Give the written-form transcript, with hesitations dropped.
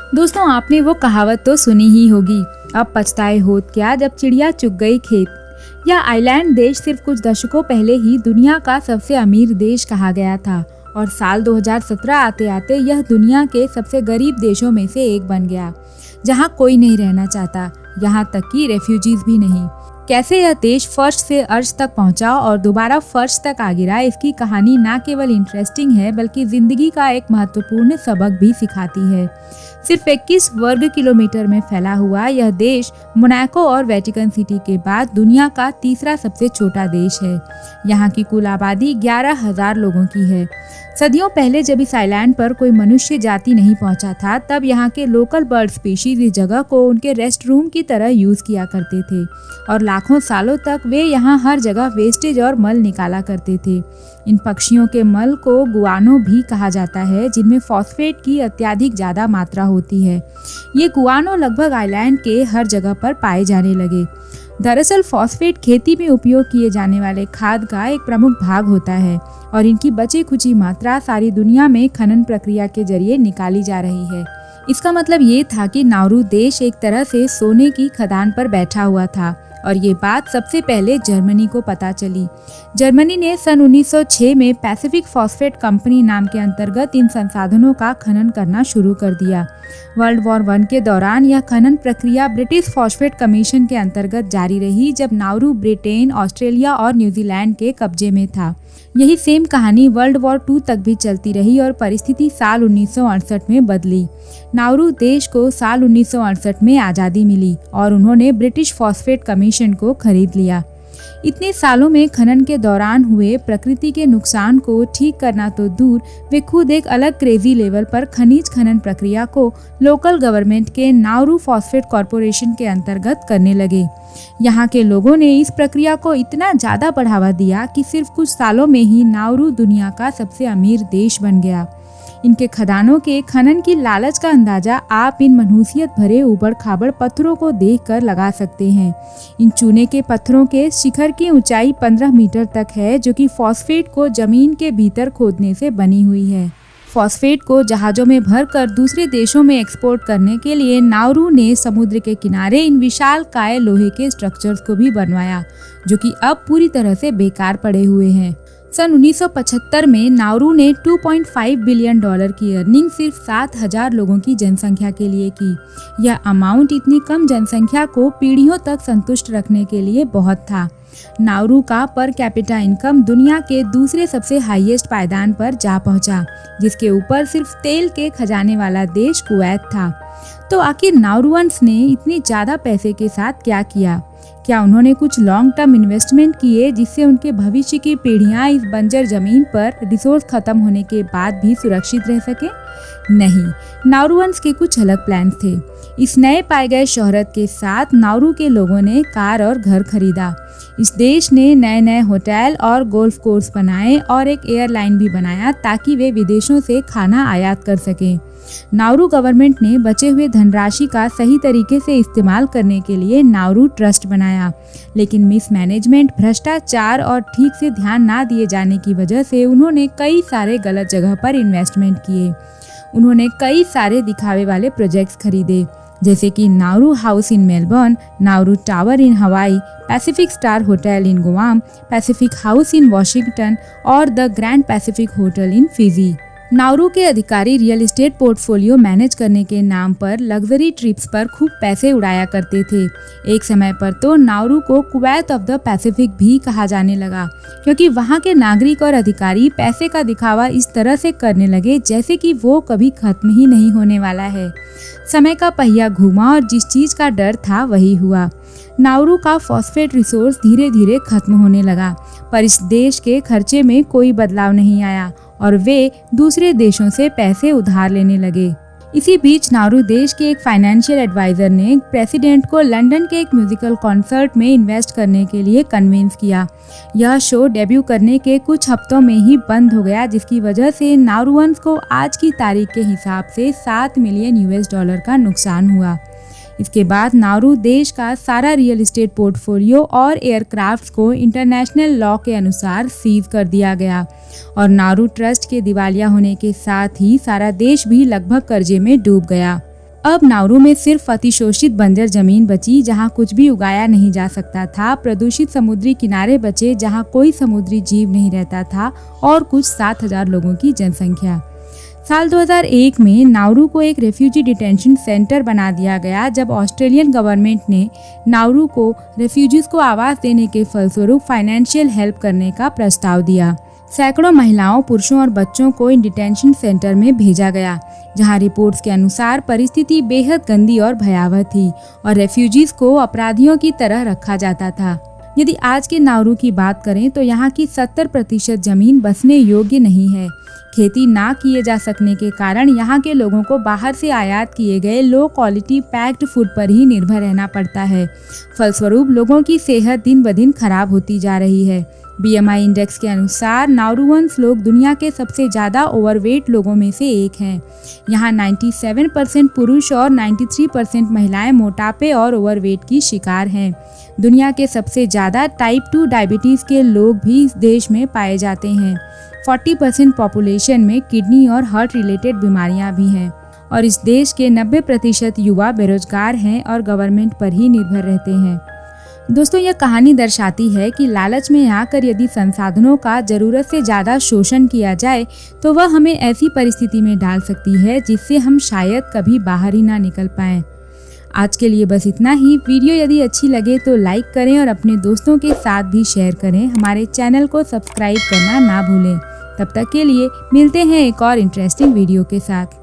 दोस्तों, आपने वो कहावत तो सुनी ही होगी, अब पछताए होत क्या जब चिड़िया चुग गई खेत। यह आइलैंड देश सिर्फ कुछ दशकों पहले ही दुनिया का सबसे अमीर देश कहा गया था और साल 2017 आते आते यह दुनिया के सबसे गरीब देशों में से एक बन गया, जहां कोई नहीं रहना चाहता, यहां तक कि रेफ्यूजीज भी नहीं। कैसे यह देश फर्श से अर्श तक पहुंचा और दोबारा फर्श तक आ गिरा, इसकी कहानी न केवल इंटरेस्टिंग है बल्कि जिंदगी का एक महत्वपूर्ण सबक भी सिखाती है। सिर्फ 21 वर्ग किलोमीटर में फैला हुआ यह देश मोनाको और वेटिकन सिटी के बाद दुनिया का तीसरा सबसे छोटा देश है। यहाँ की कुल आबादी 11,000 लोगों की है। सदियों पहले जब इस आइलैंड पर कोई मनुष्य जाति नहीं पहुंचा था, तब यहाँ के लोकल बर्ड स्पीशीज इस जगह को उनके रेस्ट रूम की तरह यूज किया करते थे और लाखों सालों तक वे यहाँ हर जगह वेस्टेज और मल निकाला करते थे। इन पक्षियों के मल को गुआनो भी कहा जाता है, जिनमें फॉस्फेट की अत्यधिक ज़्यादा मात्रा होती है। ये गुआनो लगभग आइलैंड के हर जगह पर पाए जाने लगे। दरअसल फॉस्फेट खेती में उपयोग किए जाने वाले खाद का एक प्रमुख भाग होता है और इनकी बची खुची मात्रा सारी दुनिया में खनन प्रक्रिया के जरिए निकाली जा रही है। इसका मतलब ये था कि नाउरू देश एक तरह से सोने की खदान पर बैठा हुआ था और ये बात सबसे पहले जर्मनी को पता चली। जर्मनी ने सन 1906 में पैसिफिक फॉस्फेट कंपनी नाम के अंतर्गत इन संसाधनों का खनन करना शुरू कर दिया। वर्ल्ड वॉर 1 के दौरान यह खनन प्रक्रिया ब्रिटिश फॉस्फेट कमीशन के अंतर्गत जारी रही, जब नाउरू ब्रिटेन, ऑस्ट्रेलिया और न्यूजीलैंड के कब्जे में था। यही सेम कहानी वर्ल्ड वॉर 2 तक भी चलती रही और परिस्थिति साल 1968 में बदली। नाउरू देश को साल 1968 में आज़ादी मिली और उन्होंने ब्रिटिश फॉस्फेट कमीशन को खरीद लिया। इतने सालों में खनन के दौरान हुए प्रकृति के नुकसान को ठीक करना तो दूर, वे खुद एक अलग क्रेजी लेवल पर खनिज खनन प्रक्रिया को लोकल गवर्नमेंट के नाउरू फॉस्फेट कॉरपोरेशन के अंतर्गत करने लगे। यहाँ के लोगों ने इस प्रक्रिया को इतना ज़्यादा बढ़ावा दिया कि सिर्फ कुछ सालों में ही नाउरू दुनिया का सबसे अमीर देश बन गया। इनके खदानों के खनन की लालच का अंदाजा आप इन मनहूसियत भरे ऊबड़ खाबड़ पत्थरों को देखकर लगा सकते हैं। इन चूने के पत्थरों के शिखर की ऊंचाई 15 मीटर तक है, जो कि फॉस्फेट को जमीन के भीतर खोदने से बनी हुई है। फॉस्फेट को जहाज़ों में भरकर दूसरे देशों में एक्सपोर्ट करने के लिए नाउरू ने समुद्र के किनारे इन विशालकाय लोहे के स्ट्रक्चर्स को भी बनवाया, जो कि अब पूरी तरह से बेकार पड़े हुए हैं। सन 1975 में नाउरू ने $2.5 बिलियन की अर्निंग सिर्फ 7,000 लोगों की जनसंख्या के लिए की। यह अमाउंट इतनी कम जनसंख्या को पीढ़ियों तक संतुष्ट रखने के लिए बहुत था। नाउरू का पर कैपिटा इनकम दुनिया के दूसरे सबसे हाईएस्ट पायदान पर जा पहुंचा, जिसके ऊपर सिर्फ तेल के खजाने वाला देश कुवैत था। तो आखिर नाउरूअन्स ने इतने ज़्यादा पैसे के साथ क्या किया? क्या उन्होंने कुछ लॉन्ग टर्म इन्वेस्टमेंट किए जिससे उनके भविष्य की पीढ़ियां इस बंजर जमीन पर रिसोर्स खत्म होने के बाद भी सुरक्षित रह सके? नहीं, नाउरूअन्स के कुछ अलग प्लान थे। इस नए पाए गए शोहरत के साथ नाउरू के लोगों ने कार और घर खरीदा। इस देश ने नए नए होटल और गोल्फ कोर्स बनाए और एक एयरलाइन भी बनाया ताकि वे विदेशों से खाना आयात कर सकें। नाउरू गवर्नमेंट ने बचे हुए धनराशि का सही तरीके से इस्तेमाल करने के लिए नाउरू ट्रस्ट बनाया, लेकिन मिसमैनेजमेंट, भ्रष्टाचार और ठीक से ध्यान ना दिए जाने की वजह से उन्होंने कई सारे गलत जगह पर इन्वेस्टमेंट किए। उन्होंने कई सारे दिखावे वाले प्रोजेक्ट्स खरीदे, जैसे कि Nauru house in Melbourne, Nauru tower in Hawaii, Pacific star hotel in Guam, Pacific house in Washington और the grand Pacific hotel in Fiji. Nauru के अधिकारी रियल एस्टेट पोर्टफोलियो मैनेज करने के नाम पर लग्जरी ट्रिप्स पर खूब पैसे उड़ाया करते थे। एक समय पर तो नाउरू को कुवैत ऑफ द पैसिफिक भी कहा जाने लगा, क्योंकि वहाँ के नागरिक और अधिकारी पैसे का दिखावा इस तरह से करने लगे जैसे कि वो कभी खत्म ही नहीं होने वाला है। समय का पहिया घूमा और जिस चीज़ का डर था वही हुआ। नाउरू का फॉस्फेट रिसोर्स धीरे धीरे खत्म होने लगा, पर इस देश के खर्चे में कोई बदलाव नहीं आया और वे दूसरे देशों से पैसे उधार लेने लगे। इसी बीच नाउरू देश के एक फाइनेंशियल एडवाइजर ने प्रेसिडेंट को लंदन के एक म्यूजिकल कॉन्सर्ट में इन्वेस्ट करने के लिए कन्विंस किया। यह शो डेब्यू करने के कुछ हफ्तों में ही बंद हो गया, जिसकी वजह से नाउरूअन्स को आज की तारीख के हिसाब से $7 मिलियन का नुकसान हुआ। इसके बाद नाउरू देश का सारा रियल एस्टेट पोर्टफोलियो और एयरक्राफ्ट्स को इंटरनेशनल लॉ के अनुसार सीज कर दिया गया और नाउरू ट्रस्ट के दिवालिया होने के साथ ही सारा देश भी लगभग कर्जे में डूब गया। अब नाउरू में सिर्फ अतिशोषित बंजर जमीन बची जहां कुछ भी उगाया नहीं जा सकता था, प्रदूषित समुद्री किनारे बचे जहां कोई समुद्री जीव नहीं रहता था और कुछ 7,000 लोगों की जनसंख्या। साल 2001 में नाउरू को एक रेफ्यूजी डिटेंशन सेंटर बना दिया गया जब ऑस्ट्रेलियन गवर्नमेंट ने नाउरू को रेफ्यूजीज को आवास देने के फलस्वरूप फाइनेंशियल हेल्प करने का प्रस्ताव दिया। सैकड़ों महिलाओं, पुरुषों और बच्चों को इन डिटेंशन सेंटर में भेजा गया, जहां रिपोर्ट्स के अनुसार परिस्थिति बेहद गंदी और भयावह थी और रेफ्यूजीज को अपराधियों की तरह रखा जाता था। यदि आज के नाउरू की बात करें तो यहाँ की 70% जमीन बसने योग्य नहीं है। खेती ना किए जा सकने के कारण यहाँ के लोगों को बाहर से आयात किए गए लो क्वालिटी पैक्ड फूड पर ही निर्भर रहना पड़ता है। फलस्वरूप लोगों की सेहत दिन ब दिन खराब होती जा रही है। BMI इंडेक्स के अनुसार नाउरूवंस लोग दुनिया के सबसे ज़्यादा ओवरवेट लोगों में से एक हैं। यहाँ 97% पुरुष और 93% महिलाएं मोटापे और ओवरवेट की शिकार हैं। दुनिया के सबसे ज़्यादा टाइप 2 डायबिटीज़ के लोग भी इस देश में पाए जाते हैं। 40% पॉपुलेशन में किडनी और हार्ट रिलेटेड बीमारियां भी हैं और इस देश के 90% युवा बेरोजगार हैं और गवर्नमेंट पर ही निर्भर रहते हैं। दोस्तों, यह कहानी दर्शाती है कि लालच में आकर यदि संसाधनों का ज़रूरत से ज़्यादा शोषण किया जाए तो वह हमें ऐसी परिस्थिति में डाल सकती है जिससे हम शायद कभी बाहर ही ना निकल पाएं। आज के लिए बस इतना ही। वीडियो यदि अच्छी लगे तो लाइक करें और अपने दोस्तों के साथ भी शेयर करें। हमारे चैनल को सब्सक्राइब करना ना भूलें। तब तक के लिए मिलते हैं एक और इंटरेस्टिंग वीडियो के साथ।